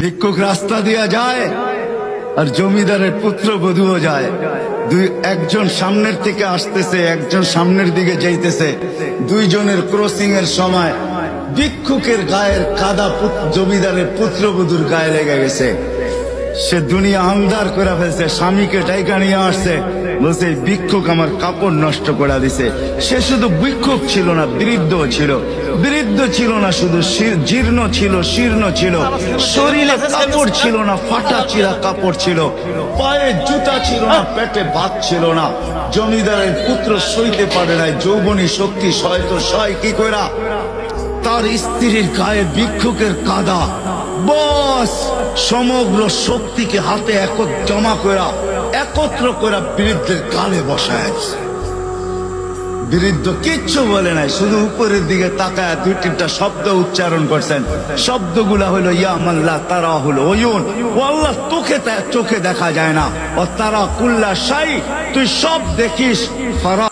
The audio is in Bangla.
ভিক্ষুক রাস্তা দিয়া যায় আর জমিদারের পুত্রবধূও যায়। একজন সামনের থেকে আসতেছে, একজন সামনের দিকে যাইতেছে। দুইজনের ক্রসিং এর সময় ভিক্ষুকের গায়ের কাদা জমিদারের পুত্রবধূর গায়ে লেগে গেছে। সে দুনিয়া আন্ধার করে ফেলছে, স্বামীকে ডাইকা নিয়ে আসছে, বলছে ভিক্ষুক আমার কাপড় নষ্ট করে দিছে। সে শুধু ভিক্ষুক ছিল না, বৃদ্ধ ছিল। বৃদ্ধ ছিল না শুধু, জীর্ণ ছিল, শীর্ণ ছিল, শরীরে কাপড় ছিল না, ফাটা চিরা কাপড় ছিল, পায়ে জুতা ছিল না, পেটে ভাত ছিল না। জমিদারের পুত্র সইতে পারে নাই, যৌবনী শক্তি সয়তো সয় কি কইরা তার স্ত্রীর গায়ে ভিক্ষুকের কাদা, বস সমগ্র শক্তিকে হাতে জমা করা একত্র করা বৃদ্ধের গালে বসায়। বৃদ্ধ কিচ্ছু বলে নাই, শুধু উপরের দিকে তাকায় দুই তিনটা শব্দ উচ্চারণ করছেন। শব্দগুলা হলো ইয়া মাল্লাহ, তারা হলো ওয়ুন, ও আল্লাহ চোখে দেখা যায় না, ও তারা কুল্লা শাই, তুই সব দেখিস, ফারা